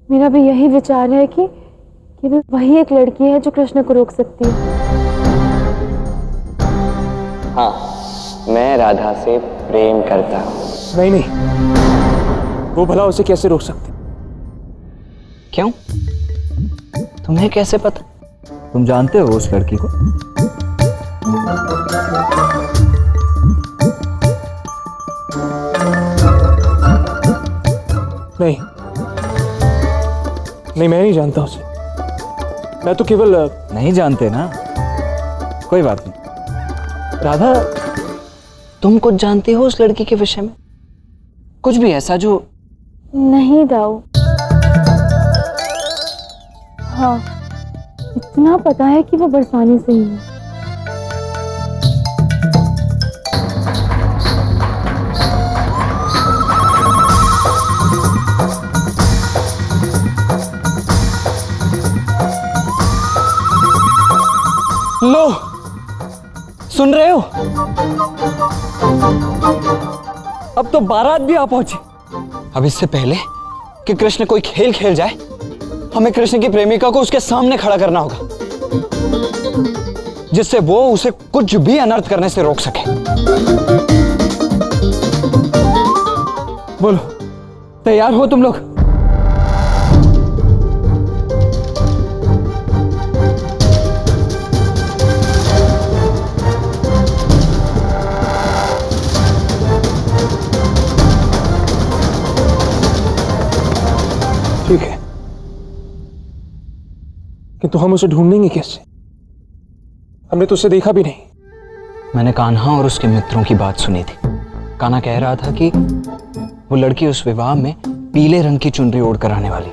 मेरा भी यही विचार है कि केवल वही एक लड़की है जो कृष्ण को रोक सकती है। हाँ, मैं राधा से प्रेम करता हूँ। नहीं नहीं, वो भला उसे कैसे रोक सकती? क्यों? तुम्हें कैसे पता? तुम जानते हो उस लड़की को? नहीं नहीं, मैं नहीं जानता उसे। मैं तो केवल नहीं जानते ना, कोई बात नहीं। राधा, तुम कुछ जानती हो उस लड़की के विषय में? कुछ भी ऐसा जो... नहीं दाऊ, हाँ इतना पता है कि वो बरसाने से ही है। लो, सुन रहे हो? अब तो बारात भी आ पहुंची। अब इससे पहले कि कृष्ण कोई खेल खेल जाए, हमें कृष्ण की प्रेमिका को उसके सामने खड़ा करना होगा, जिससे वो उसे कुछ भी अनर्थ करने से रोक सके। बोलो, तैयार हो तुम लोग? ठीक है, किंतु हम उसे ढूंढेंगे कैसे? हमने तो उसे देखा भी नहीं। मैंने कान्हा और उसके मित्रों की बात सुनी थी। कान्हा कह रहा था कि वो लड़की उस विवाह में पीले रंग की चुनरी ओढ़ कर आने वाली।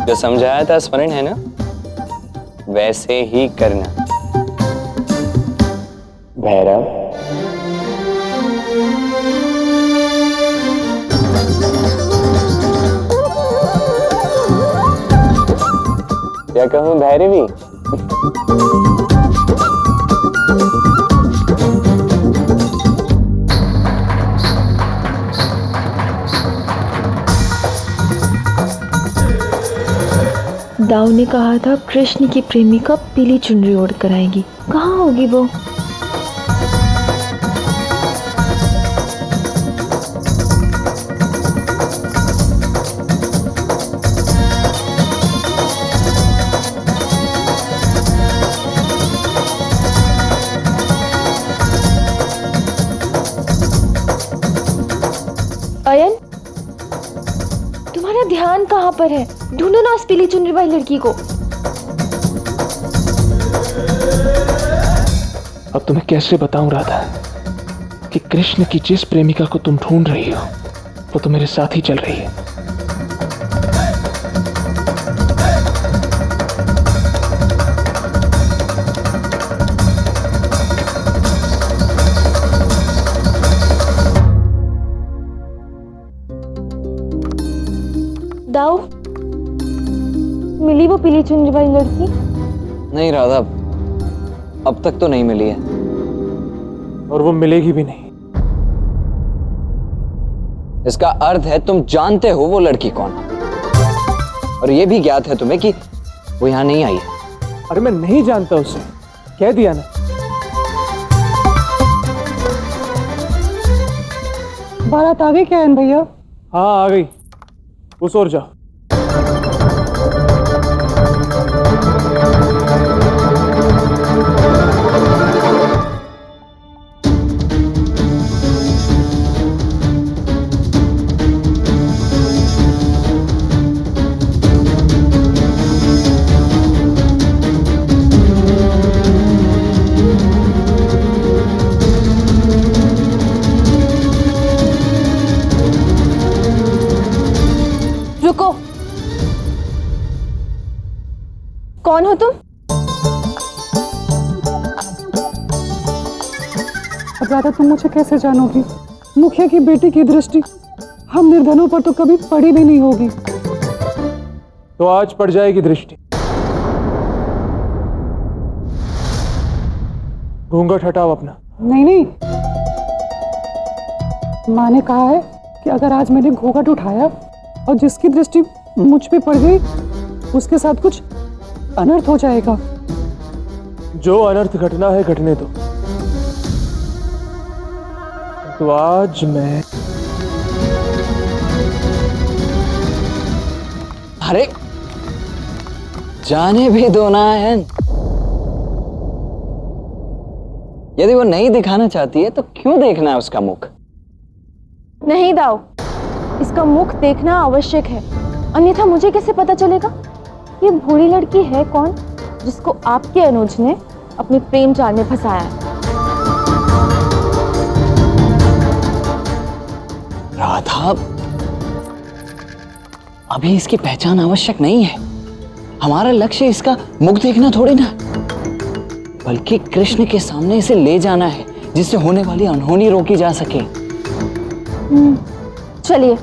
जो समझाया था स्मरण है ना? वैसे ही करना। भैरव, क्या कहूं भैरवी? दाऊ ने कहा था कृष्ण की प्रेमिका पीली चुनरी ओढ़ कर आएगी। कहाँ होगी वो? अयन, तुम्हारा ध्यान कहाँ पर है? ढूंढो ना उस पीली चुनरी वाली लड़की को। अब तुम्हें कैसे बताऊं राधा कि कृष्ण की जिस प्रेमिका को तुम ढूंढ रही हो वो तो मेरे साथ ही चल रही है। दाऊ, मिली वो पीली चुनरी वाली लड़की? नहीं राधा, अब तक तो नहीं मिली है। और वो मिलेगी भी नहीं। इसका अर्थ है तुम जानते हो वो लड़की कौन है, और ये भी ज्ञात है तुम्हें कि वो यहां नहीं आई है। अरे मैं नहीं जानता उसे, कह दिया ना। बारात आ गई क्या है भैया? हाँ आ गई, उस ओर जाओ। रुको, कौन हो तुम? राधा, तुम मुझे कैसे जानोगी? मुखिया की बेटी की दृष्टि हम निर्धनों पर तो कभी पड़ी भी नहीं होगी। तो आज पड़ जाएगी दृष्टि। घूंघट हटाओ अपना। नहीं नहीं, माँ ने कहा है कि अगर आज मैंने घूंघट उठाया और जिसकी दृष्टि मुझ पे पड़ गई उसके साथ कुछ अनर्थ हो जाएगा। जो अनर्थ घटना है घटने दो। तो आज मैं अरे जाने भी दो ना आयन। यदि वो नहीं दिखाना चाहती है तो क्यों देखना है उसका मुख? नहीं दाऊ, इसका मुख देखना आवश्यक है, अन्यथा मुझे कैसे पता चलेगा ये भोली लड़की है कौन जिसको आपके अनुज ने अपने प्रेम जाल में फंसाया है। राधा, अभी इसकी पहचान आवश्यक नहीं है। हमारा लक्ष्य इसका मुख देखना थोड़ी ना, बल्कि कृष्ण के सामने इसे ले जाना है जिससे होने वाली अनहोनी रोकी जा सके। चलिए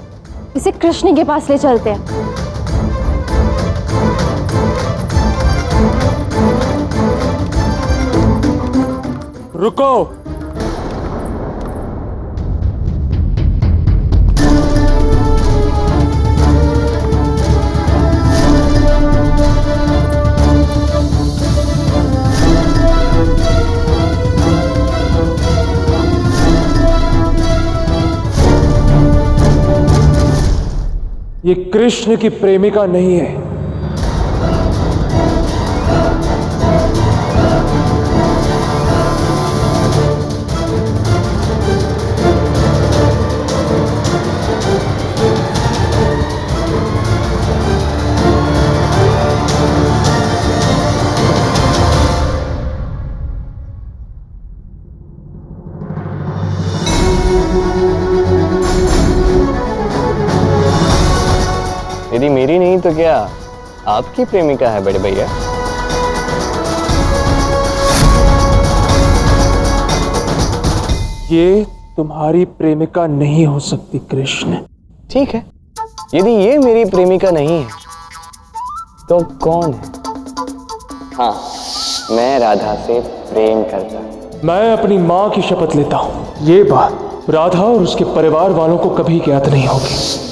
इसे कृष्ण के पास ले चलते हैं। रुको। ये कृष्ण की प्रेमिका नहीं है। यदि मेरी नहीं तो क्या आपकी प्रेमिका है बड़े भैया? ये तुम्हारी प्रेमिका नहीं हो सकती कृष्ण। ठीक है, यदि ये मेरी प्रेमिका नहीं है तो कौन है? हाँ, मैं राधा से प्रेम करता हूं। मैं अपनी माँ की शपथ लेता हूं, ये बात राधा और उसके परिवार वालों को कभी ज्ञात नहीं होगी।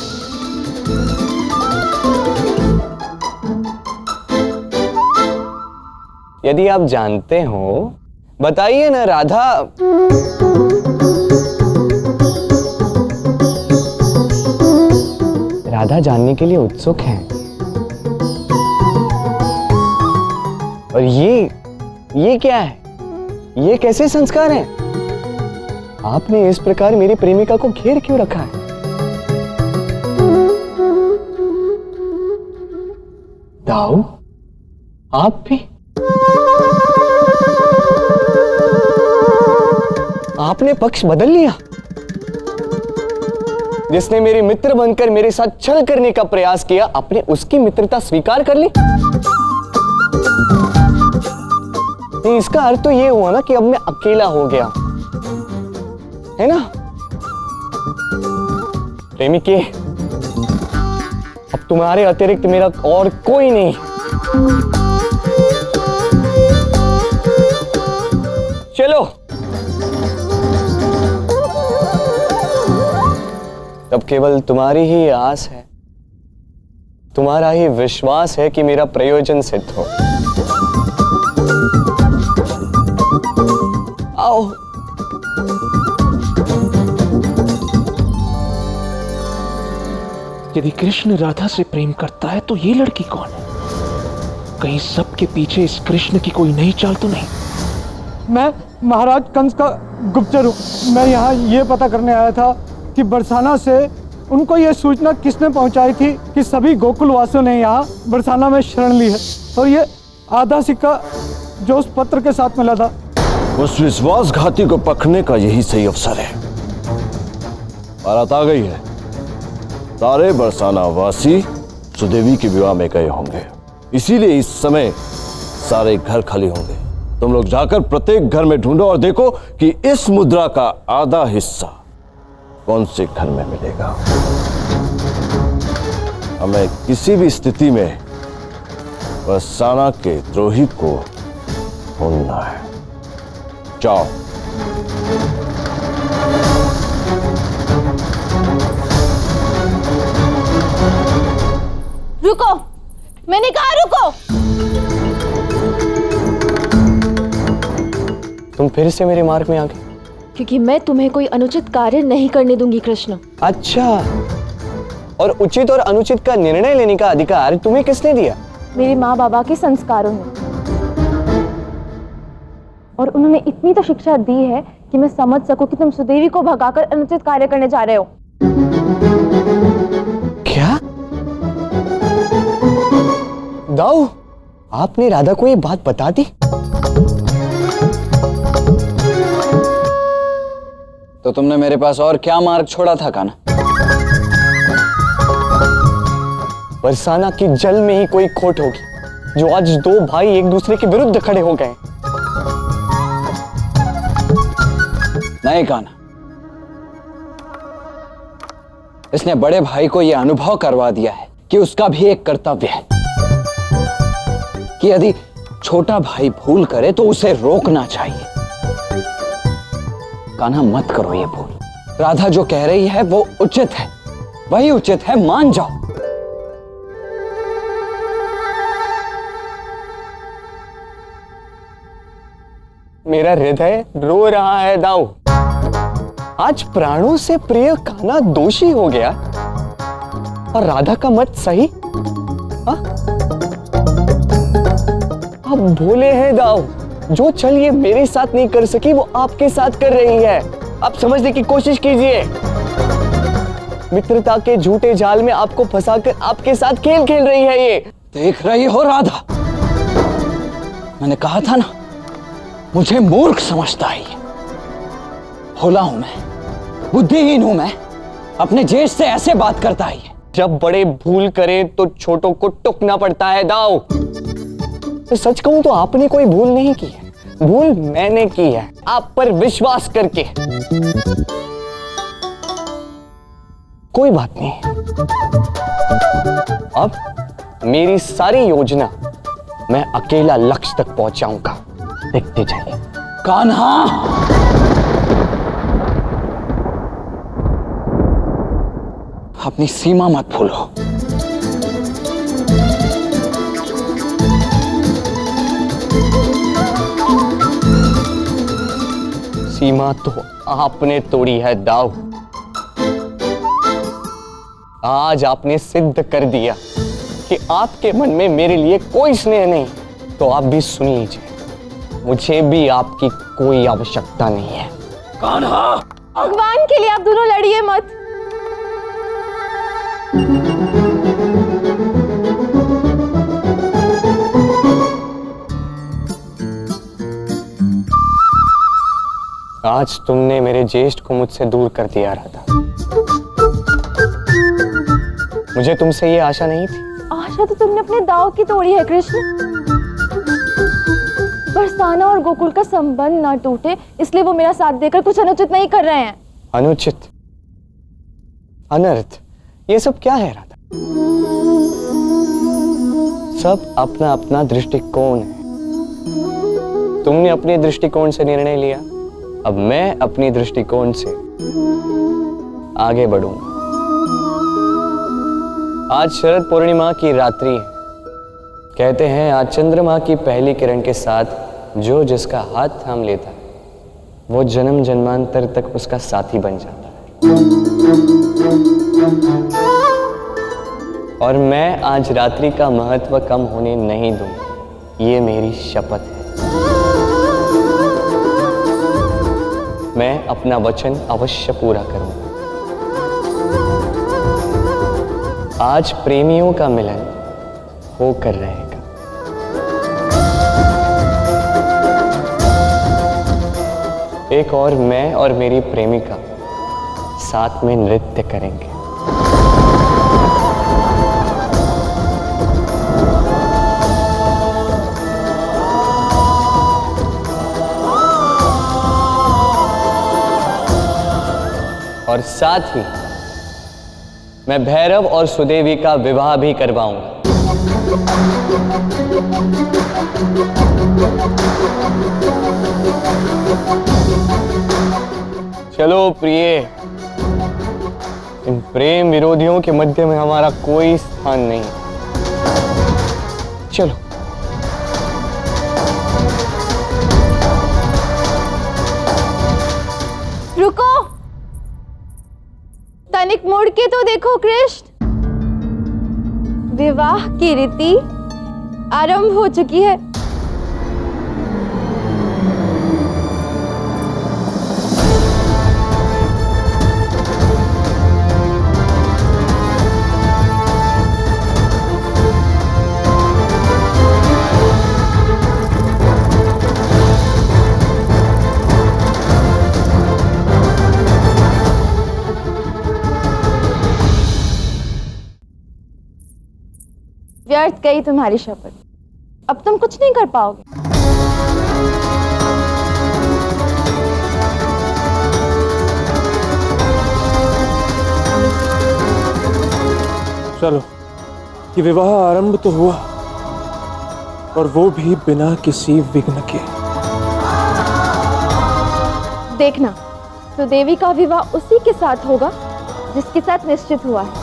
यदि आप जानते हो बताइए ना राधा। राधा जानने के लिए उत्सुक है। और ये क्या है? ये कैसे संस्कार हैं? आपने इस प्रकार मेरी प्रेमिका को घेर क्यों रखा है? दाऊ, आप भी? आपने पक्ष बदल लिया? जिसने मेरे मित्र बनकर मेरे साथ छल करने का प्रयास किया, आपने उसकी मित्रता स्वीकार कर ली? नहीं, इसका अर्थ तो ये हुआ ना कि अब मैं अकेला हो गया, है ना? प्रेमिके, अब तुम्हारे अतिरिक्त मेरा और कोई नहीं। चलो, तब केवल तुम्हारी ही आस है, तुम्हारा ही विश्वास है कि मेरा प्रयोजन सिद्ध हो। आओ। यदि कृष्ण राधा से प्रेम करता है तो ये लड़की कौन है? कहीं सबके पीछे इस कृष्ण की कोई नई चाल तो नहीं? मैं महाराज कंस का गुप्तचर हूँ। मैं यहाँ ये पता करने आया था कि बरसाना से उनको ये सूचना किसने पहुँचाई थी कि सभी गोकुल वासियों ने यहाँ बरसाना में शरण ली है, और ये आधा सिक्का जो उस पत्र के साथ मिला था। उस विश्वासघाती को पकड़ने का यही सही अवसर है। बारात आ गई है। सारे बरसाना वासी सुदेवी के विवाह में गए होंगे, इसीलिए इस समय सारे घर खाली होंगे। तुम लोग जाकर प्रत्येक घर में ढूंढो और देखो कि इस मुद्रा का आधा हिस्सा कौन से घर में मिलेगा। हमें किसी भी स्थिति में बरसाना के द्रोही को ढूंढना है। जाओ। रुको, मैंने कहा रुको। तुम फिर से मेरे मार्ग में आ गए। क्योंकि मैं तुम्हें कोई अनुचित कार्य नहीं करने दूंगी कृष्ण। अच्छा, और उचित और अनुचित का निर्णय लेने का अधिकार तुम्हें किसने दिया? मेरे माँ बाबा के संस्कारों ने। और उन्होंने इतनी तो शिक्षा दी है कि मैं समझ सकूं कि तुम सुदेवी को भगाकर अनुचित कार्य करने जा रहे हो। क्या? दाऊ, आपने राधा को ये बात बता दी? तो तुमने मेरे पास और क्या मार्ग छोड़ा था कान्हा? बरसाना की जल में ही कोई खोट होगी जो आज दो भाई एक दूसरे के विरुद्ध खड़े हो गए। नहीं कान्हा, इसने बड़े भाई को यह अनुभव करवा दिया है कि उसका भी एक कर्तव्य है कि यदि छोटा भाई भूल करे तो उसे रोकना चाहिए। कान्हा, मत करो ये भूल। राधा जो कह रही है वो उचित है, वही उचित है, मान जाओ। मेरा हृदय रो रहा है दाऊ। आज प्राणों से प्रिय कान्हा दोषी हो गया और राधा का मत सही। हाँ? आप भोले हैं दाऊ। जो छल ये मेरे साथ नहीं कर सकी वो आपके साथ कर रही है। आप समझने की कोशिश कीजिए। मित्रता के झूठे जाल में आपको फंसाकर आपके साथ खेल खेल रही है ये। देख रही हो राधा, मैंने कहा था ना, मुझे मूर्ख समझता है ये। भोला हूं मैं, बुद्धिहीन हूं मैं, अपने जेठ से ऐसे बात करता है ये। जब बड़े भूल करें तो छोटों को टोकना पड़ता है दाऊ। तो सच कहूं तो आपने कोई भूल नहीं की है, भूल मैंने की है आप पर विश्वास करके। कोई बात नहीं, अब मेरी सारी योजना मैं अकेला लक्ष्य तक पहुंचाऊंगा। देखते जाइए। कान्हा, अपनी सीमा मत भूलो। सीमा तो आपने तोड़ी है दाऊ। आज आपने सिद्ध कर दिया कि आपके मन में मेरे लिए कोई स्नेह नहीं। तो आप भी सुन लीजिए, मुझे भी आपकी कोई आवश्यकता नहीं है। कान्हा, भगवान के लिए आप दोनों लड़िए मत। आज तुमने मेरे ज्येष्ठ को मुझसे दूर कर दिया राधा। मुझे तुमसे ये आशा नहीं थी। आशा तो तुमने अपने दाव की तोड़ी है कृष्ण। बरसाना और गोकुल का संबंध ना टूटे इसलिए वो मेरा साथ देकर कुछ अनुचित नहीं कर रहे हैं। अनुचित, अनर्थ, ये सब क्या है राधा? सब अपना अपना दृष्टिकोण है। तुमने अपने दृष्टिकोण से निर्णय लिया, अब मैं अपनी दृष्टिकोण से आगे बढ़ूंगा। आज शरद पूर्णिमा की रात्रि है। कहते हैं आज चंद्रमा की पहली किरण के साथ जो जिसका हाथ थाम लेता है वो जन्म जन्मांतर तक उसका साथी बन जाता है। और मैं आज रात्रि का महत्व कम होने नहीं दूंगा, ये मेरी शपथ है। मैं अपना वचन अवश्य पूरा करूंगा। आज प्रेमियों का मिलन होकर रहेगा। एक और मैं और मेरी प्रेमिका साथ में नृत्य करेंगे। और साथ ही मैं भैरव और सुदेवी का विवाह भी करवाऊंगा। चलो प्रिय, इन प्रेम विरोधियों के मध्य में हमारा कोई स्थान नहीं। चलो। रुको, तनिक मुड़ के तो देखो कृष्ण, विवाह की रीति आरंभ हो चुकी है। व्यर्थ गई तुम्हारी शपथ, अब तुम कुछ नहीं कर पाओगे। चलो, ये विवाह आरंभ तो हुआ, और वो भी बिना किसी विघ्न के। देखना, सुदेवी का विवाह उसी के साथ होगा जिसके साथ निश्चित हुआ है।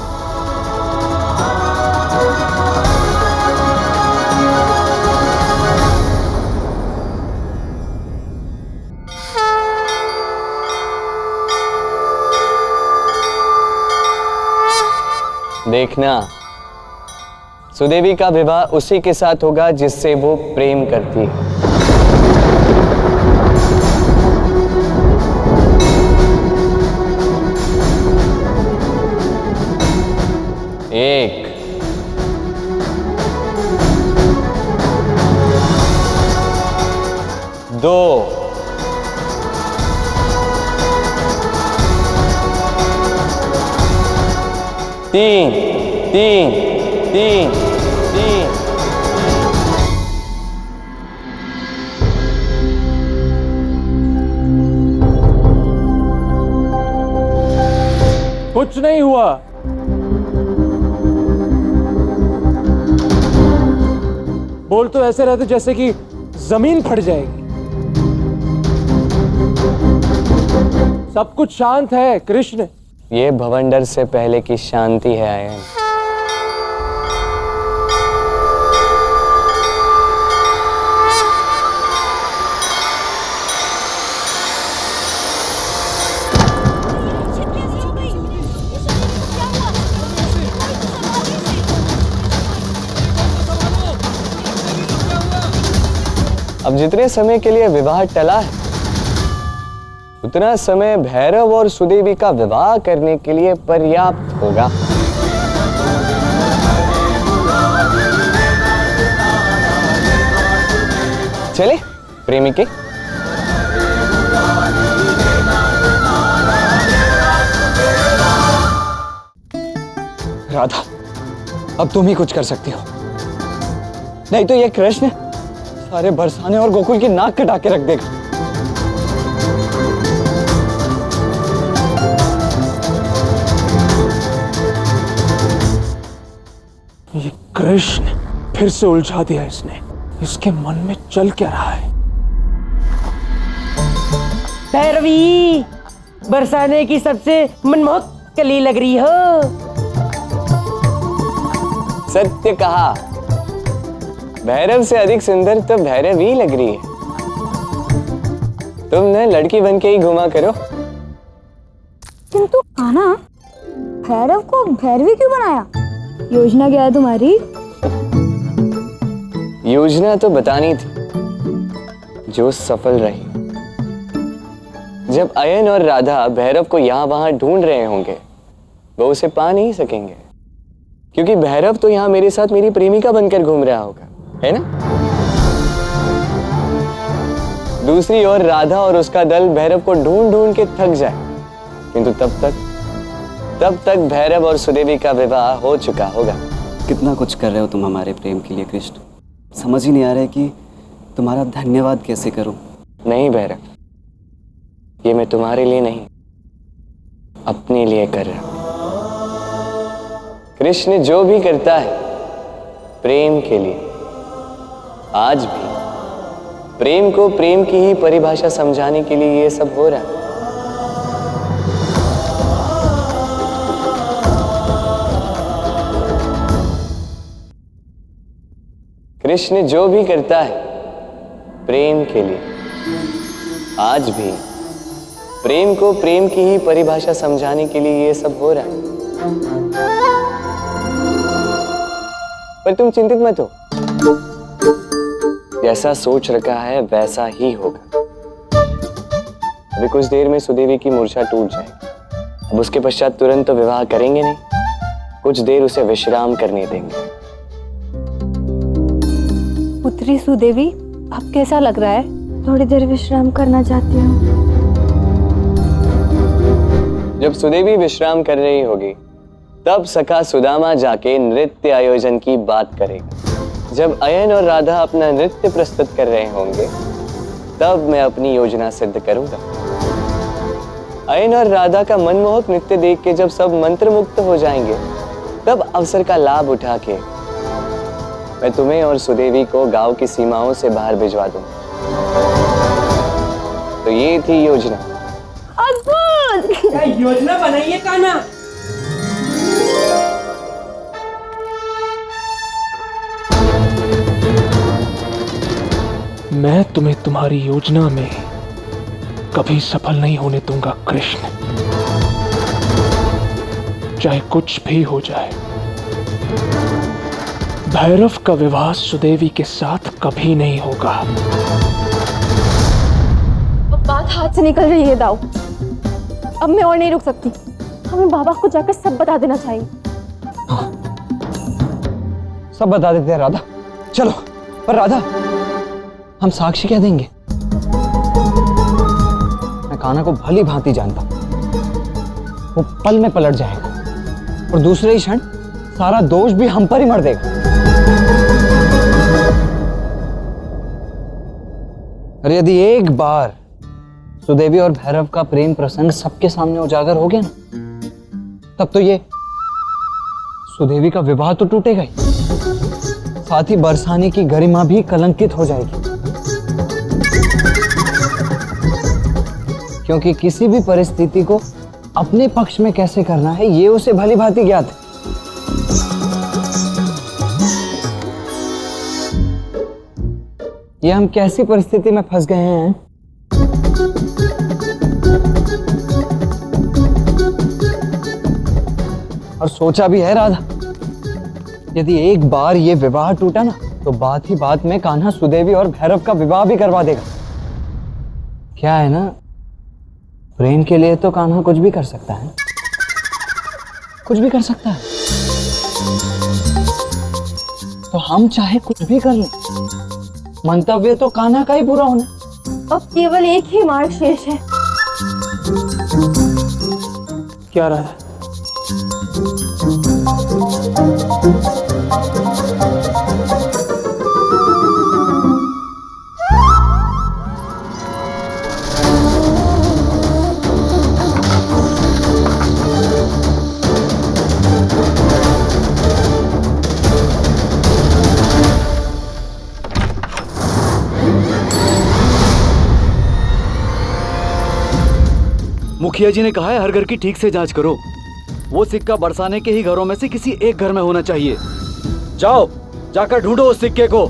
देखना, सुदेवी का विवाह उसी के साथ होगा जिससे वो प्रेम करती है। एक, दो, तीन, तीन, तीन, तीन। कुछ नहीं हुआ। बोल तो ऐसे रहते जैसे कि जमीन फट जाएगी। सब कुछ शांत है कृष्ण। ये भवंडर से पहले की शांति है आयन। अब जितने समय के लिए विवाह टला है, उतना समय भैरव और सुदेवी का विवाह करने के लिए पर्याप्त होगा। चले प्रेमिके। राधा, अब तुम ही कुछ कर सकती हो, नहीं तो ये कृष्ण सारे बरसाने और गोकुल की नाक कटा के रख देगा। ये कृष्ण फिर से उलझा दिया इसने। इसके मन में चल क्या रहा है? भैरवी, बरसाने की सबसे मनमोहक कली लग रही हो। सत्य कहा, भैरव से अधिक सुंदर तो भैरवी लग रही है। तुम न लड़की बन के ही घुमा करो। किंतु कान्हा, भैरव को भैरवी क्यों बनाया? योजना क्या है तुम्हारी? योजना तो बतानी थी, जो सफल रही। जब अयन और राधा भैरव को यहां वहां ढूंढ रहे होंगे, वो उसे पा नहीं सकेंगे, क्योंकि भैरव तो यहां मेरे साथ मेरी प्रेमिका बनकर घूम रहा होगा, है ना? दूसरी ओर राधा और उसका दल भैरव को ढूंढ ढूंढ के थक जाए, किंतु तब तक भैरव और सुदेवी का विवाह हो चुका होगा। कितना कुछ कर रहे हो तुम हमारे प्रेम के लिए कृष्ण। समझ ही नहीं आ रहा है कि तुम्हारा धन्यवाद कैसे करूं। नहीं भैरव, ये मैं तुम्हारे लिए नहीं, अपने लिए कर रहा हूं। कृष्ण जो भी करता है प्रेम के लिए, आज भी प्रेम को प्रेम की ही परिभाषा समझाने के लिए ये सब हो रहा है। कृष्ण जो भी करता है प्रेम के लिए, आज भी प्रेम को प्रेम की ही परिभाषा समझाने के लिए ये सब हो रहा है। पर तुम चिंतित मत हो, जैसा सोच रखा है वैसा ही होगा। अभी कुछ देर में सुदेवी की मूर्छा टूट जाएगी। अब उसके पश्चात तुरंत तो विवाह करेंगे नहीं, कुछ देर उसे विश्राम करने देंगे। पुत्री सुदेवी, अब कैसा लग रहा है? थोड़ी देर विश्राम करना चाहती हूँ। जब सुदेवी विश्राम कर रही होगी तब सखा सुदामा जाके नृत्य आयोजन की बात करेगा। जब अयन और राधा अपना नृत्य प्रस्तुत कर रहे होंगे तब मैं अपनी योजना सिद्ध करूंगा। अयन और राधा का मनमोहक नृत्य देख के जब सब मंत्रमुग्ध हो जाएंगे तब अवसर का लाभ उठा के मैं तुम्हें और सुदेवी को गांव की सीमाओं से बाहर भिजवा दूंगा। तो ये थी योजना। अद्भुत! क्या योजना बनाइए कान्हा। मैं तुम्हें तुम्हारी योजना में कभी सफल नहीं होने दूंगा कृष्ण, चाहे कुछ भी हो जाए। भैरव का विवाह सुदेवी के साथ कभी नहीं होगा। अब बात हाथ से निकल रही है दाऊ, अब मैं और नहीं रुक सकती। हमें बाबा को जाकर सब बता देना चाहिए। सब बता देते हैं राधा, चलो। पर राधा, हम साक्षी क्या देंगे? मैं कान्हा को भली भांति जानता हूं, वो पल में पलट जाएगा और दूसरे ही क्षण सारा दोष भी हम पर ही मर देगा। अरे यदि एक बार सुदेवी और भैरव का प्रेम प्रसंग सबके सामने उजागर हो गया ना, तब तो ये सुदेवी का विवाह तो टूटेगा ही, साथ ही बरसाने की गरिमा भी कलंकित हो जाएगी। क्योंकि किसी भी परिस्थिति को अपने पक्ष में कैसे करना है ये उसे भली भांति ज्ञात है। ये हम कैसी परिस्थिति में फंस गए हैं? और सोचा भी है राधा, यदि एक बार ये विवाह टूटा ना तो बात ही बात में कान्हा सुदेवी और भैरव का विवाह भी करवा देगा। क्या है ना, प्रेम के लिए तो कान्हा कुछ भी कर सकता है, कुछ भी कर सकता है। तो हम चाहे कुछ भी कर लें, मंतव्य तो कान्हा का ही पूरा होना। अब केवल एक ही मार्ग शेष है। क्या राधा? मुखिया जी ने कहा है हर घर की ठीक से जांच करो। वो सिक्का बरसाने के ही घरों में से किसी एक घर में होना चाहिए। जाओ, जाकर ढूंढो उस सिक्के को।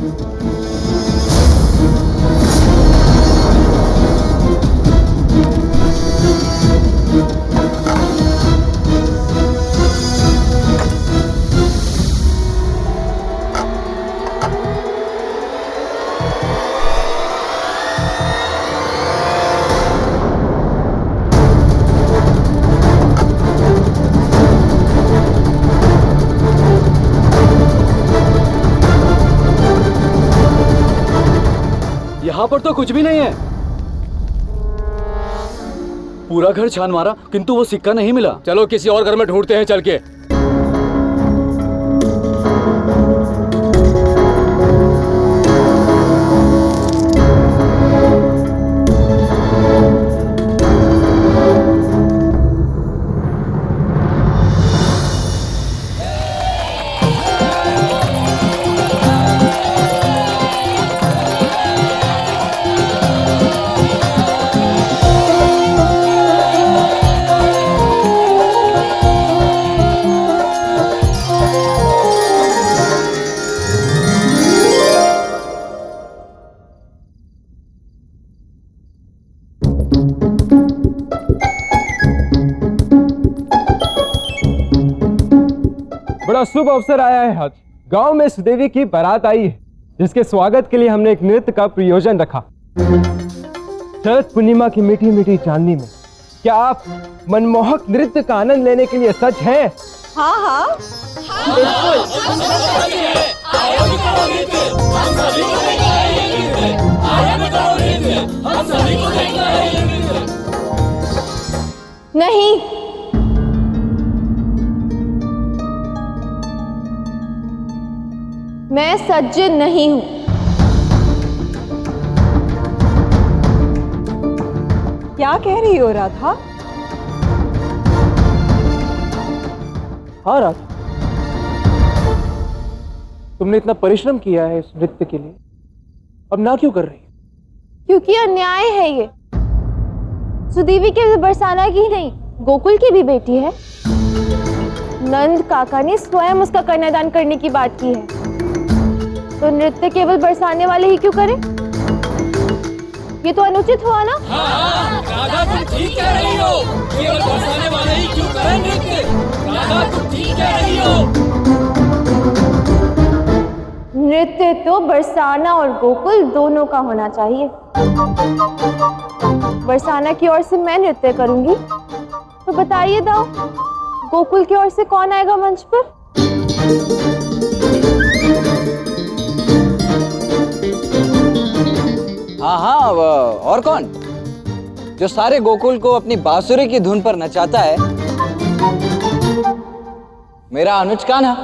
यहाँ पर तो कुछ भी नहीं है। पूरा घर छान मारा किंतु वो सिक्का नहीं मिला। चलो किसी और घर में ढूंढते हैं चल के। बड़ा शुभ अवसर आया है आज। गांव में सुदेवी की बारात आई है, जिसके स्वागत के लिए हमने एक नृत्य का प्रयोजन रखा। शरद पूर्णिमा की मीठी मीठी चांदनी में क्या आप मनमोहक नृत्य का आनंद लेने के लिए सच हैं? हाँ हाँ बिल्कुल। नहीं, मैं सज्जन नहीं हूं। क्या कह रही हो राधा? हाँ राधा, तुमने इतना परिश्रम किया है इस नृत्य के लिए, अब ना क्यों कर रही? क्योंकि अन्याय है ये। सुदेवी केवल बरसाना की नहीं, गोकुल की भी बेटी है। नंद काका ने स्वयं उसका कन्यादान करने की बात की है, तो नृत्य केवल बरसाने वाले ही क्यों करें? ये तो अनुचित हुआ ना? हाँ, राधा तुम ठीक कह रही हो। केवल बरसाने वाले ही क्यों करें नृत्य? राधा तुम ठीक कह रही हो। नृत्य तो बरसाना और गोकुल दोनों का होना चाहिए। बरसाना की ओर से मैं नृत्य करूंगी, तो बताइए दाऊ, गोकुल की ओर से कौन आएगा मंच पर? हाँ हाँ, और कौन? जो सारे गोकुल को अपनी बांसुरी की धुन पर नचाता है, मेरा अनुज कान्हा।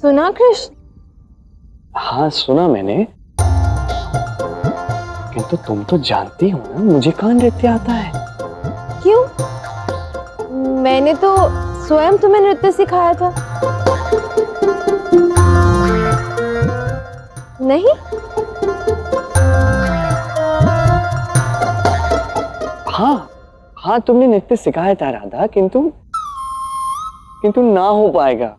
सुना कृष्ण? हाँ सुना मैंने, किंतु तुम तो जानती हो ना मुझे कहाँ नृत्य आता है। क्यों? मैंने तो स्वयं तुम्हें नृत्य सिखाया था। नहीं? हाँ हाँ तुमने नृत्य सिखाया था राधा, किंतु ना हो पाएगा।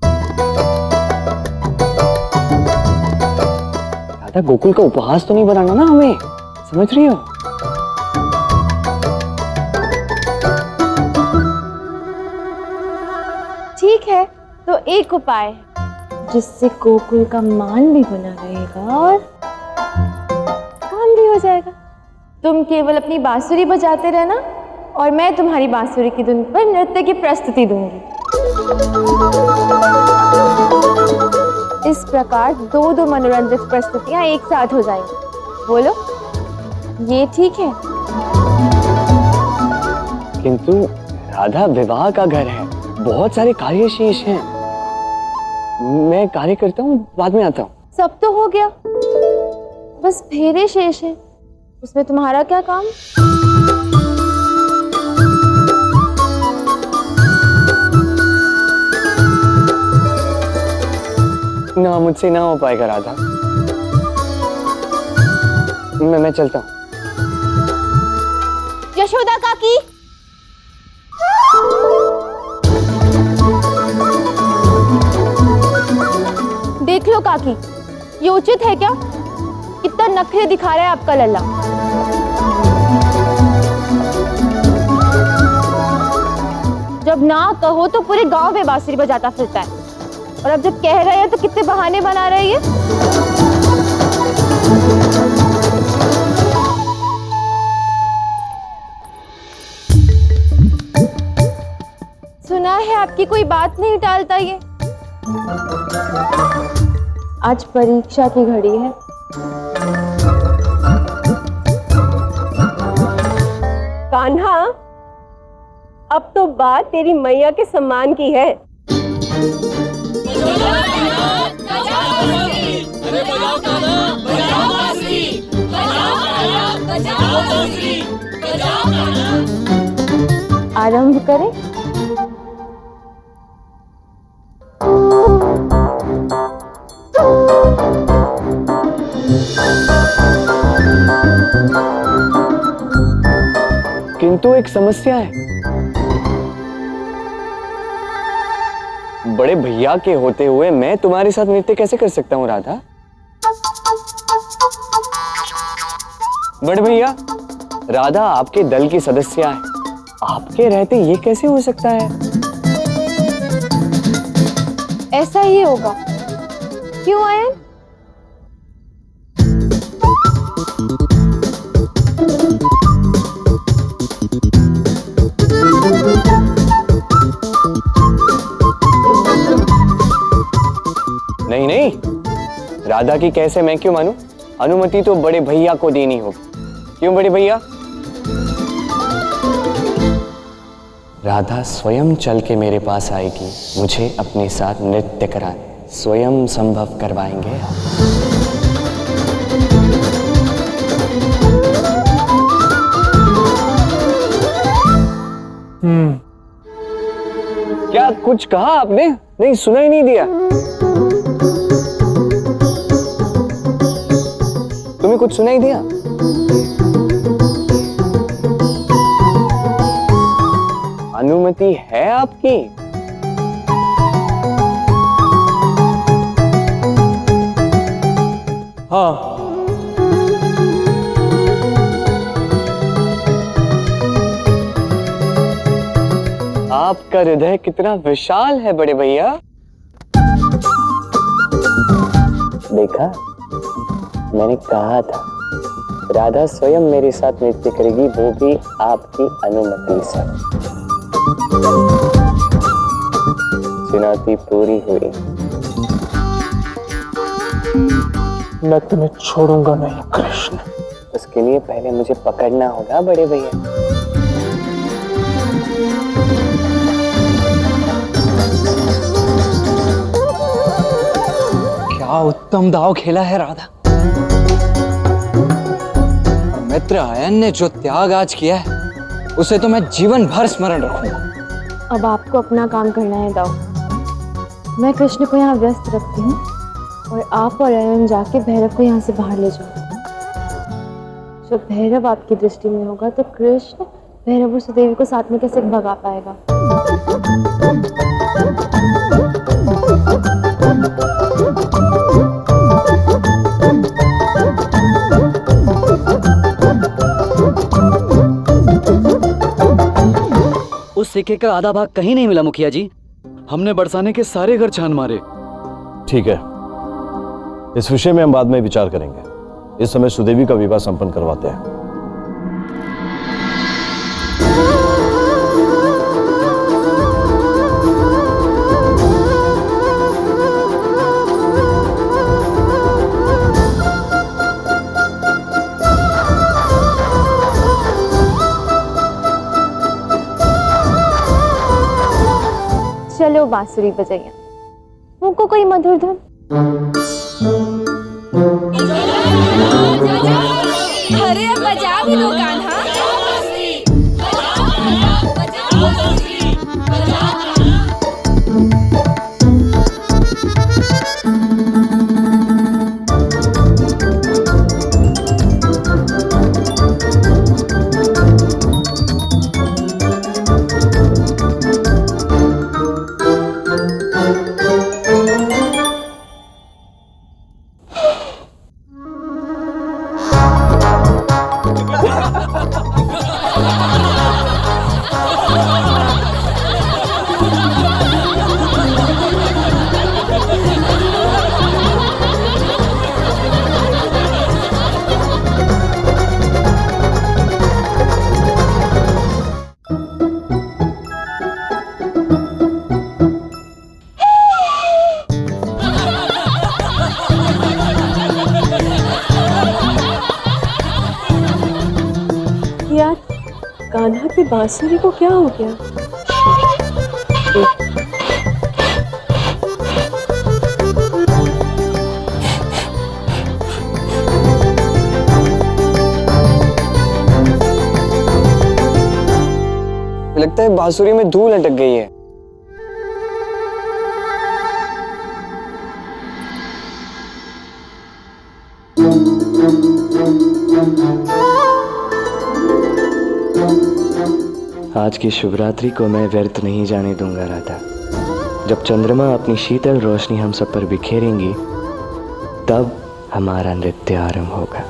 राधा, गोकुल का उपहास तो नहीं बनाना ना हमें, समझ रही हो? ठीक है, तो एक उपाय है जिससे गोकुल का मान भी बना रहेगा और काम भी हो जाएगा। तुम केवल अपनी बांसुरी बजाते रहना और मैं तुम्हारी बांसुरी की धुन पर नृत्य की प्रस्तुति दूंगी। इस प्रकार दो मनोरंजक प्रस्तुतियां एक साथ हो जाएंगी। बोलो, ये ठीक है? किंतु राधा, विवाह का घर है, बहुत सारे कार्य शेष हैं। मैं कार्य करता हूँ, बाद में आता हूँ। सब तो हो गया, बस फेरे शेष है, उसमें तुम्हारा क्या काम? ना, मुझसे ना हो पाएगा राधा। मैं चलता हूँ। यशोदा काकी, देख लो काकी, ये उचित है क्या? कितना नखरे दिखा रहा है आपका लल्ला। जब ना कहो तो पूरे गांव में बांसुरी बजाता फिरता है, और अब जब कह रहे हैं तो कितने बहाने बना रहे हैं ये। सुना है आपकी कोई बात नहीं टालता ये। आज परीक्षा की घड़ी है। कान्हा, अब तो बात तेरी मैया के सम्मान की है। आरंभ करें? किंतु एक समस्या है। बड़े भैया के होते हुए मैं तुम्हारे साथ नृत्य कैसे कर सकता हूँ राधा? बड़े भैया, राधा आपके दल की सदस्य है, आपके रहते ये कैसे हो सकता है? ऐसा ही होगा। क्यों आयन? नहीं नहीं, राधा की कैसे मैं क्यों मानूं? अनुमति तो बड़े भैया को देनी होगी। क्यों बड़े भैया? राधा स्वयं चल के मेरे पास आएगी, मुझे अपने साथ नृत्य कराने स्वयं संभव करवाएंगे। क्या कुछ कहा आपने? नहीं, सुना ही नहीं दिया। तुम्हें कुछ सुनाई दिया? अनुमति है आपकी? हाँ। आपका हृदय कितना विशाल है बड़े भैया। देखा, मैंने कहा था राधा स्वयं मेरे साथ नृत्य करेगी, वो भी आपकी अनुमति से। चुनौती पूरी हुई। मैं तुम्हें छोड़ूंगा नहीं कृष्ण। उसके लिए पहले मुझे पकड़ना होगा बड़े भैया। क्या उत्तम दाव खेला है राधा। मित्र आयन ने जो त्याग आज किया है उसे तो मैं जीवन भर स्मरण रखूंगा। अब आपको अपना काम करना है दाऊ। मैं कृष्ण को यहाँ व्यस्त रखती हूँ और आप और आयन जाके भैरव को यहाँ से बाहर ले जाओ। जब भैरव आपकी दृष्टि में होगा तो कृष्ण भैरव और सुदेवी को साथ में कैसे भगा पाएगा? उस सिक्के का आधा भाग कहीं नहीं मिला मुखिया जी। हमने बरसाने के सारे घर छान मारे। ठीक है, इस विषय में हम बाद में विचार करेंगे। इस समय सुदेवी का विवाह संपन्न करवाते हैं। चलो बांसुरी बजाइए, मुझको कोई मधुर धुन। अरे अब बजा भी दो कान्हा। यार, कान्हा की बांसुरी को क्या हो गया? लगता है बांसुरी में धूल अटक गई है। आज की शिवरात्रि को मैं व्यर्थ नहीं जाने दूंगा राधा। जब चंद्रमा अपनी शीतल रोशनी हम सब पर बिखेरेंगी, तब हमारा नृत्य आरंभ होगा।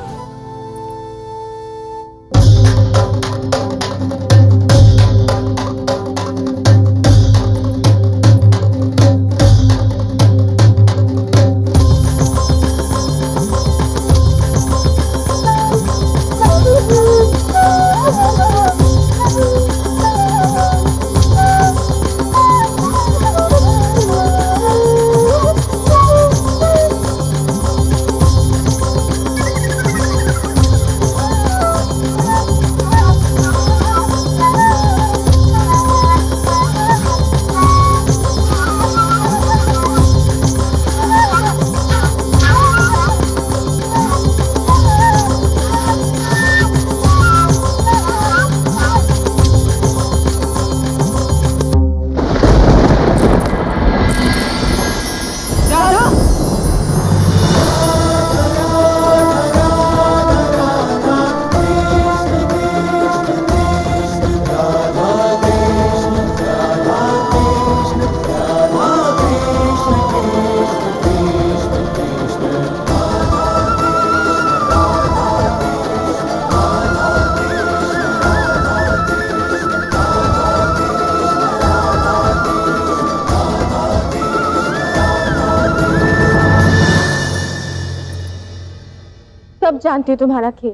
सब जानती हूँ तुम्हारा खेल।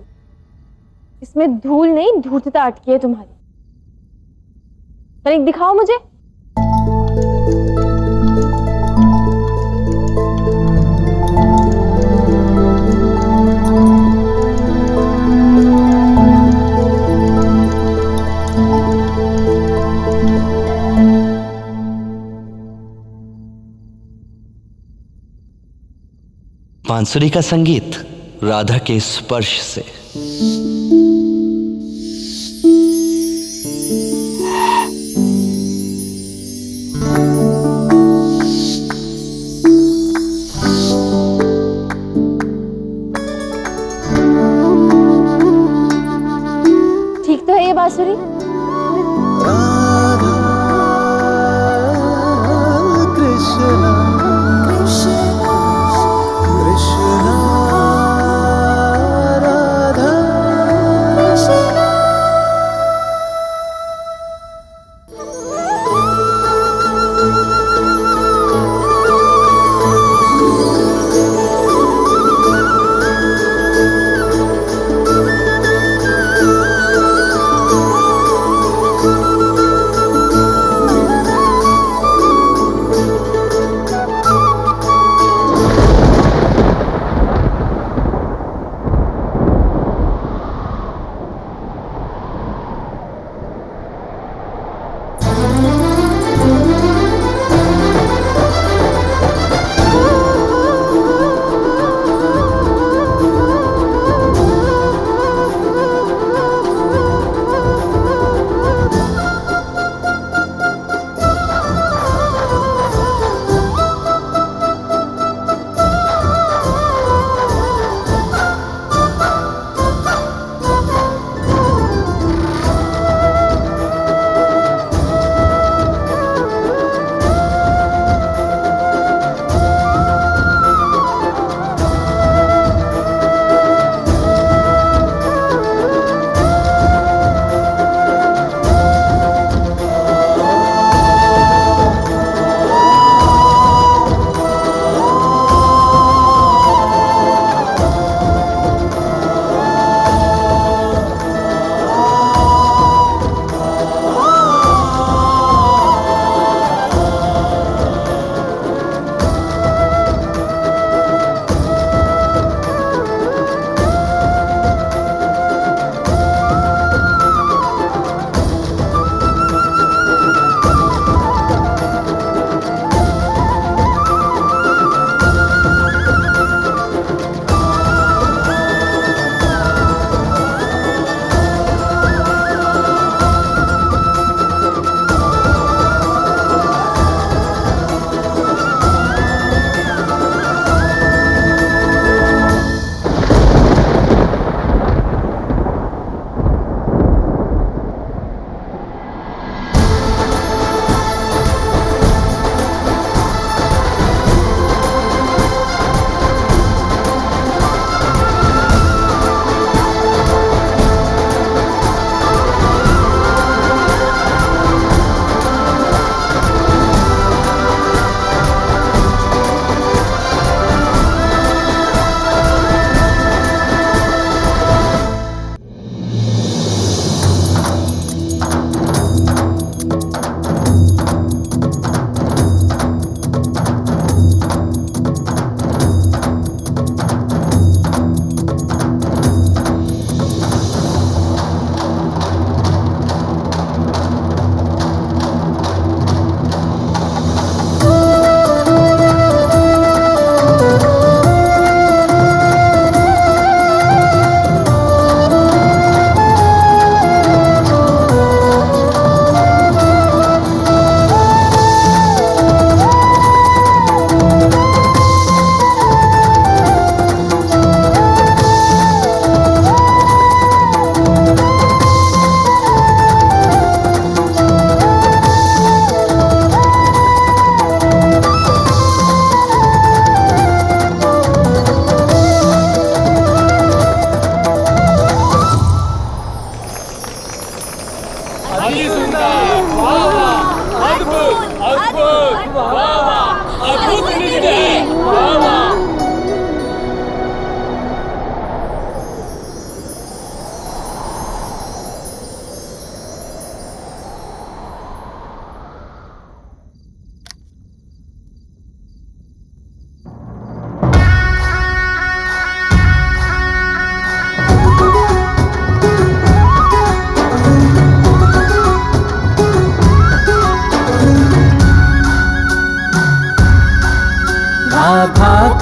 इसमें धूल नहीं, धूर्तता अटकी है तुम्हारी। तनिक दिखाओ मुझे। बांसुरी का संगीत राधा के स्पर्श से। ठीक तो है ये बांसुरी?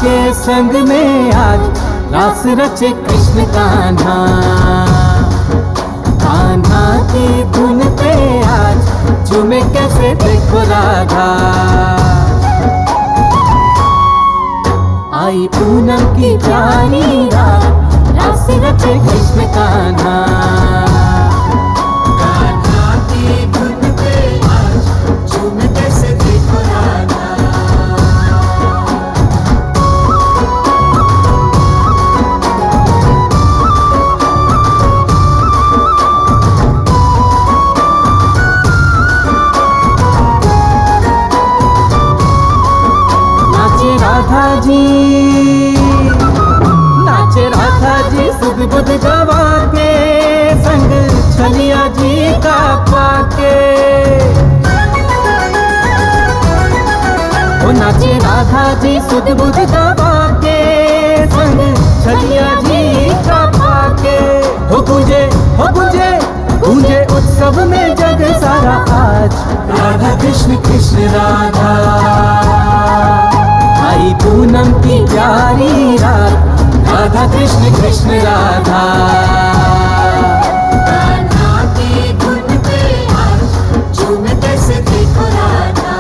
के संग में आज रास रचे कृष्ण कान्हा। कान्हा की धुन पे आज झूमे कैसे देखो राधा। आई पूनम की प्यारी रात रास रचे कृष्ण कान्हा। कान्हा की धुन पे आज झूमे कैसे देखो राधा। नाचे राधा जी सुध बुध गवा के संग छलिया जी का पाके। ओ नाचे राधा जी सुध बुध गवा के संग छलिया जी का पाके। हो गूंजे गूंजे उत्सव में जग सारा आज राधा कृष्ण कृष्ण राधा। आई पूनम की प्यारी रात राधा कृष्ण कृष्ण राधा। कान्हा की धुन पे आज झूमे कैसे देखो राधा।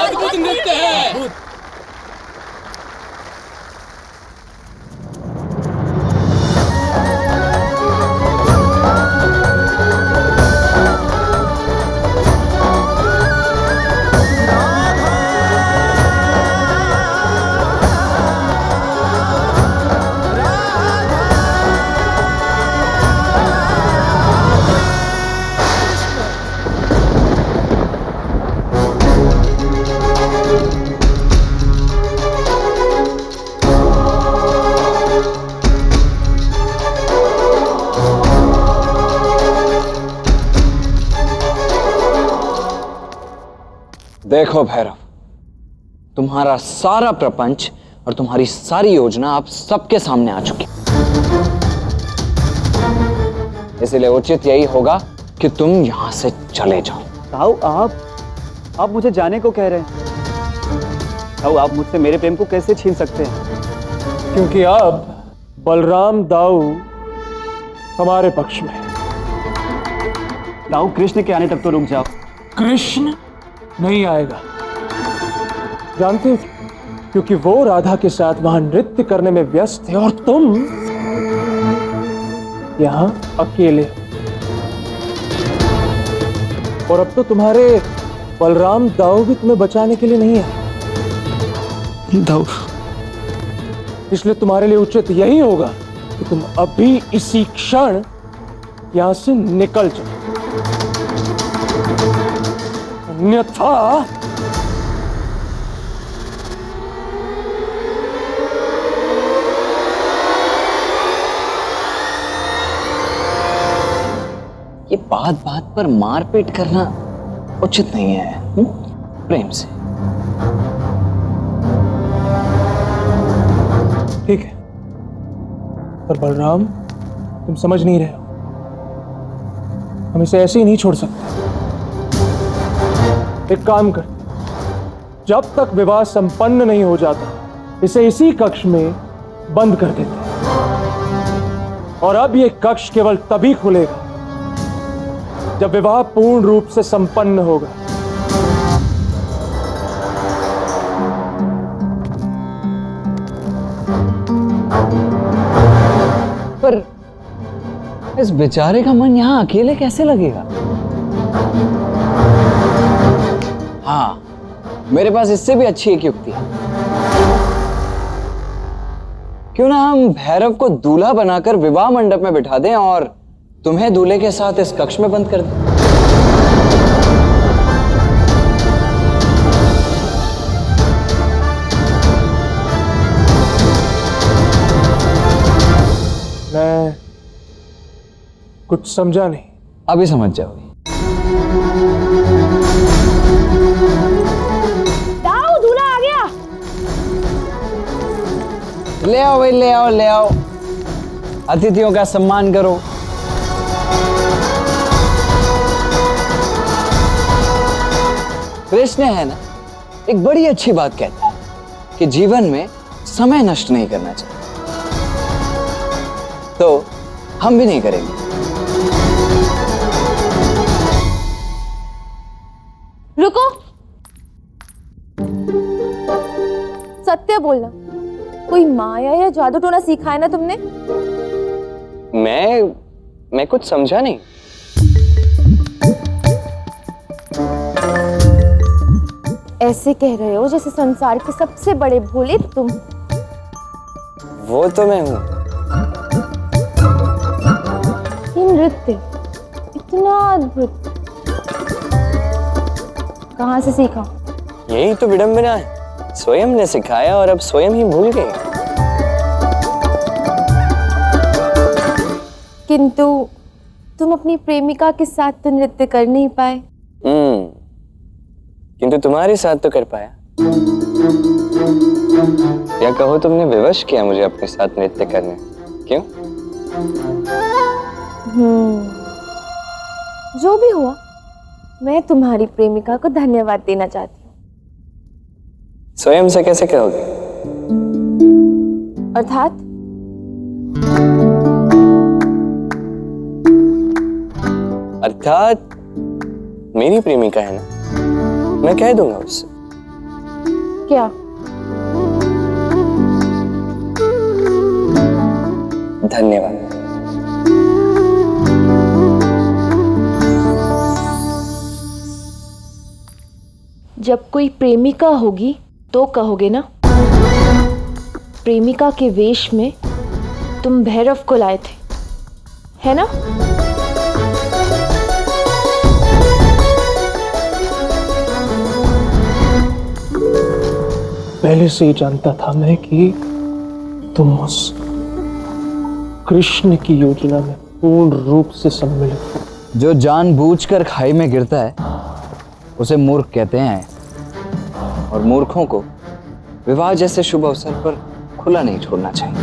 अद्भुत नृत्य है। देखो भैरव, तुम्हारा सारा प्रपंच और तुम्हारी सारी योजना आप सबके सामने आ चुकी, इसलिए उचित यही होगा कि तुम यहां से चले जाओ। ताऊ आप मुझे जाने को कह रहे हैं। ताऊ आप मुझसे मेरे प्रेम को कैसे छीन सकते हैं? क्योंकि अब बलराम दाऊ हमारे पक्ष में। ताऊ कृष्ण के आने तक तो रुक जाओ। कृष्ण नहीं आएगा। जानते हो क्योंकि वो राधा के साथ वहां नृत्य करने में व्यस्त थे और तुम यहां अकेले हो। और अब तो तुम्हारे बलराम दाऊ भी तुम्हें बचाने के लिए नहीं है। दाऊ, इसलिए तुम्हारे लिए उचित यही होगा कि तुम अभी इसी क्षण यहां से निकल जाओ, अन्यथा ये बात बात पर मारपीट करना उचित नहीं है। प्रेम से। ठीक है, पर बलराम तुम समझ नहीं रहे हो, हम इसे ऐसे ही नहीं छोड़ सकते। एक काम कर, जब तक विवाह संपन्न नहीं हो जाता इसे इसी कक्ष में बंद कर देते हैं। और अब ये कक्ष केवल तभी खुलेगा जब विवाह पूर्ण रूप से संपन्न होगा। पर इस बेचारे का मन यहां अकेले कैसे लगेगा? हाँ, मेरे पास इससे भी अच्छी एक युक्ति है। क्यों ना हम भैरव को दूल्हा बनाकर विवाह मंडप में बिठा दें और तुम्हें दूल्हे के साथ इस कक्ष में बंद कर दें। मैं कुछ समझा नहीं। अभी समझ जाओगे। दाऊ, दूल्हा आ गया। ले आओ भाई, ले आओ ले आओ। अतिथियों का सम्मान करो। कृष्ण है ना, एक बड़ी अच्छी बात कहता है कि जीवन में समय नष्ट नहीं करना चाहिए। तो हम भी नहीं करेंगे। रुको, सत्य बोलना, कोई माया या जादू टोना सीखा है ना तुमने? मैं कुछ समझा नहीं। ऐसे कह रहे हो जैसे संसार के सबसे बड़े भोले तुम। वो तो मैं हूं। ये नृत्य इतना अद्भुत कहां से सीखा? यही तो विडंबना है, स्वयं ने सिखाया और अब स्वयं ही भूल गए। किंतु तुम अपनी प्रेमिका के साथ तो नृत्य कर नहीं पाए। किंतु तुम्हारे साथ तो कर पाया। या कहो तुमने विवश किया मुझे अपने साथ नृत्य करने। क्यों? जो भी हुआ, मैं तुम्हारी प्रेमिका को धन्यवाद देना चाहती हूँ। स्वयं से कैसे कहोगे? अर्थात मेरी प्रेमिका है ना, मैं कह दूंगा उससे। क्या? धन्यवाद। जब कोई प्रेमिका होगी तो कहोगे ना? प्रेमिका के वेश में तुम भैरव को लाए थे, है ना? पहले से ही जानता था मैं कि तुम उस कृष्ण की योजना में पूर्ण रूप से सम्मिलित हो। जो जानबूझकर खाई में गिरता है उसे मूर्ख कहते हैं, और मूर्खों को विवाह जैसे शुभ अवसर पर खुला नहीं छोड़ना चाहिए।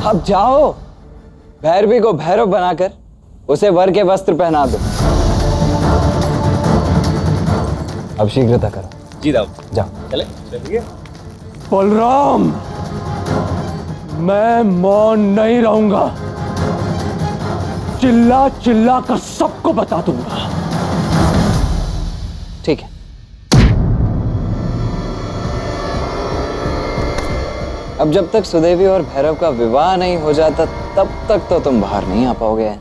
अब जाओ, भैरवी को भैरव बनाकर उसे वर के वस्त्र पहना दो। अब शीघ्रता करो। जी दाऊ, जाओ। चले चलिए। बलराम, मैं मौन नहीं रहूंगा। चिल्ला चिल्ला कर सबको बता दूंगा। ठीक है। अब जब तक सुदेवी और भैरव का विवाह नहीं हो जाता तब तक तो तुम बाहर नहीं आ पाओगे।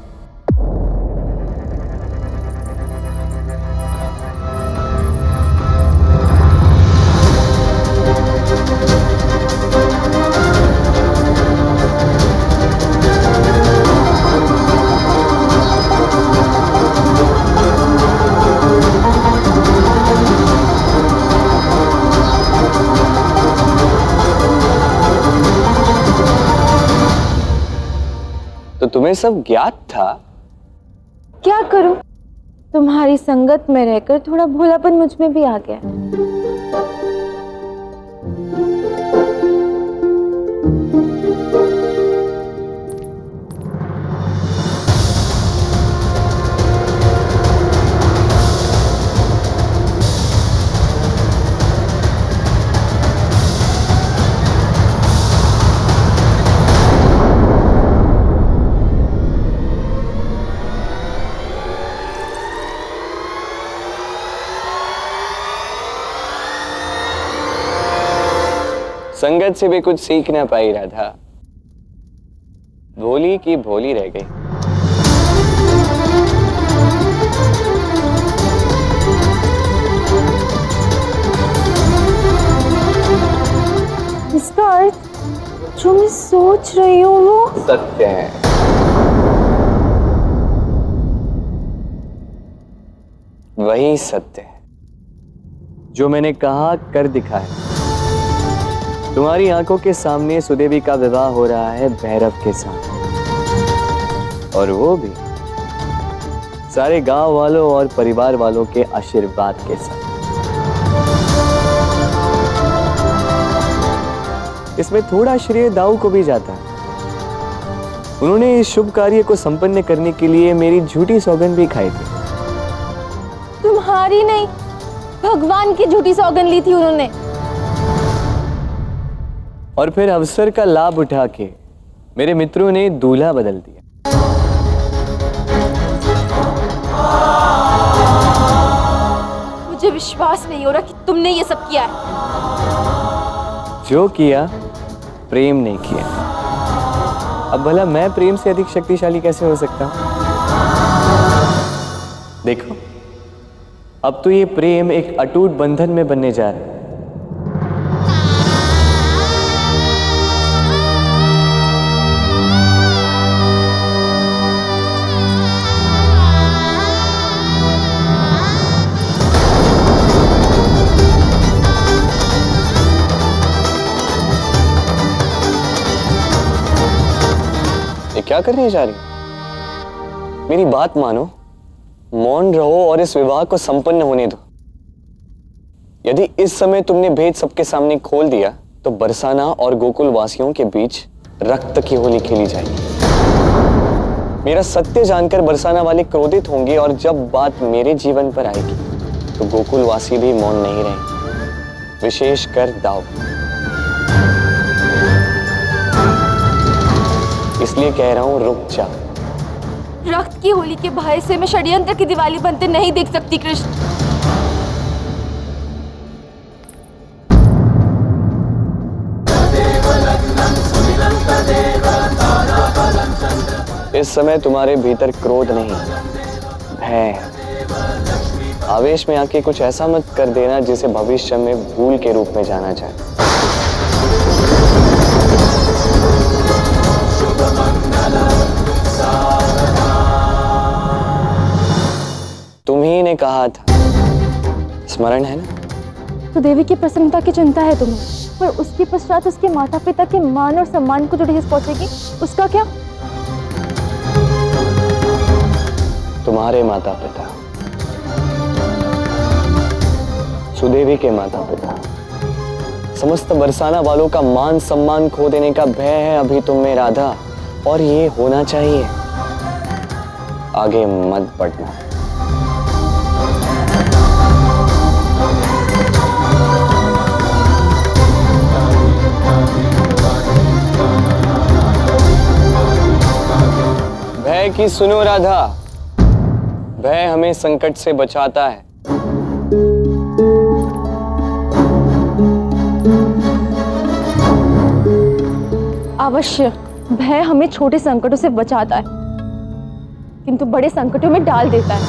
तो तुम्हें सब ज्ञात था? क्या करूं, तुम्हारी संगत में रहकर थोड़ा भोलापन मुझ में भी आ गया। संगत से भी कुछ सीख ना पाई राधा, भोली की भोली रह गई। इसका अर्थ जो मैं सोच रही हूँ वो सत्य है। वही सत्य है जो मैंने कहा कर दिखाया। तुम्हारी आंखों के सामने सुदेवी का विवाह हो रहा है भैरव के साथ, और वो भी सारे गांव वालों और परिवार वालों के आशीर्वाद के साथ। इसमें थोड़ा श्रेय दाऊ को भी जाता है। उन्होंने इस शुभ कार्य को संपन्न करने के लिए मेरी झूठी सौगंध भी खाई थी। तुम्हारी नहीं, भगवान की झूठी सौगंध ली थी उन्होंने। और फिर अवसर का लाभ उठा के मेरे मित्रों ने दूल्हा बदल दिया। मुझे विश्वास नहीं हो रहा कि तुमने ये सब किया है। जो किया प्रेम नहीं किया। अब भला मैं प्रेम से अधिक शक्तिशाली कैसे हो सकता हूं? देखो, अब तो ये प्रेम एक अटूट बंधन में बनने जा रहा है। क्या करने जा रही? मेरी बात मानो, मौन रहो और इस विवाह को संपन्न होने दो। यदि इस समय तुमने भेद सबके सामने खोल दिया तो बरसाना और गोकुल वासियों के बीच रक्त की होली खेली जाएगी। मेरा सत्य जानकर बरसाना वाले क्रोधित होंगे और जब बात मेरे जीवन पर आएगी तो गोकुल वासी भी मौन नहीं रहेंगे, विशेषकर दाऊ। इसलिए कह रहा हूं, रुक जा। रक्त की होली के भय से मैं षड्यंत्र की दिवाली बनते नहीं देख सकती कृष्ण। इस समय तुम्हारे भीतर क्रोध नहीं, भय। आवेश में आके कुछ ऐसा मत कर देना जिसे भविष्य में भूल के रूप में जाना जाए। तुम्ही ने कहा था, स्मरण है ना? तो देवी की प्रसन्नता की चिंता है तुम्हें, पर उसके पश्चात उसके माता पिता के मान और सम्मान को जो ठेस पहुंचेगी उसका क्या? तुम्हारे माता पिता, सुदेवी के माता पिता, समस्त बरसाना वालों का मान सम्मान खो देने का भय है अभी तुम में राधा, और ये होना चाहिए। आगे मत बढ़ना। भय भय की सुनो राधा, भय हमें संकट से बचाता है। अवश्य भय हमें छोटे संकटों से बचाता है, किंतु बड़े संकटों में डाल देता है।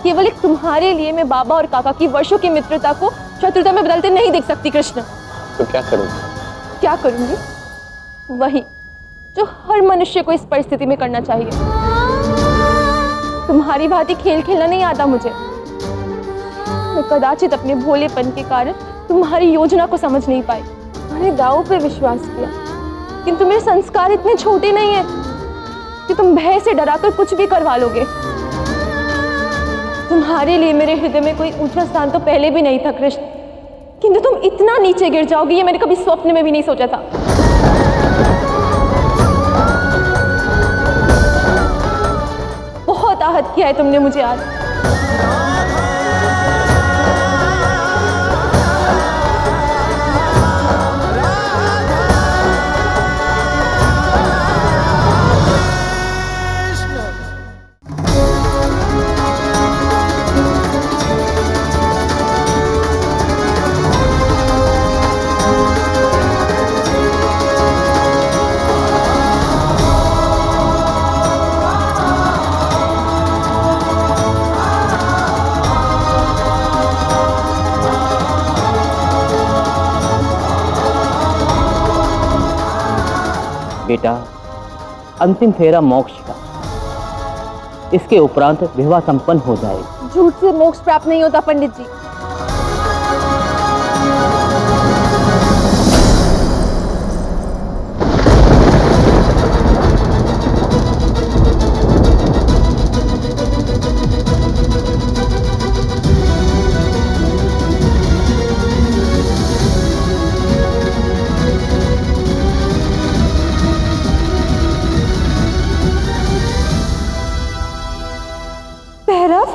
केवल एक तुम्हारे लिए मैं बाबा और काका की वर्षों की मित्रता को शत्रुता में बदलते नहीं देख सकती कृष्ण। तो क्या करूं? क्या करूंगी? वही जो हर मनुष्य को इस परिस्थिति में करना चाहिए। तुम्हारी भांति खेल खेलना नहीं आता मुझे। मैं कदाचित अपने भोलेपन के कारण तुम्हारी योजना को समझ नहीं पाई। मैंने दाऊ पे विश्वास किया, किंतु मेरे संस्कार इतने छोटे नहीं हैं कि तुम भय से डराकर कुछ भी करवा लोगे। तुम्हारे लिए मेरे हृदय में कोई ऊंचा स्थान तो पहले भी नहीं था कृष्ण, किंतु तुम इतना नीचे गिर जाओगे ये मैंने कभी स्वप्न में भी नहीं सोचा था। बहुत आहत किया है तुमने मुझे आज। बेटा, अंतिम फेरा मोक्ष का, इसके उपरांत विवाह संपन्न हो जाएगा। झूठ से मोक्ष प्राप्त नहीं होता पंडित जी। भैरव,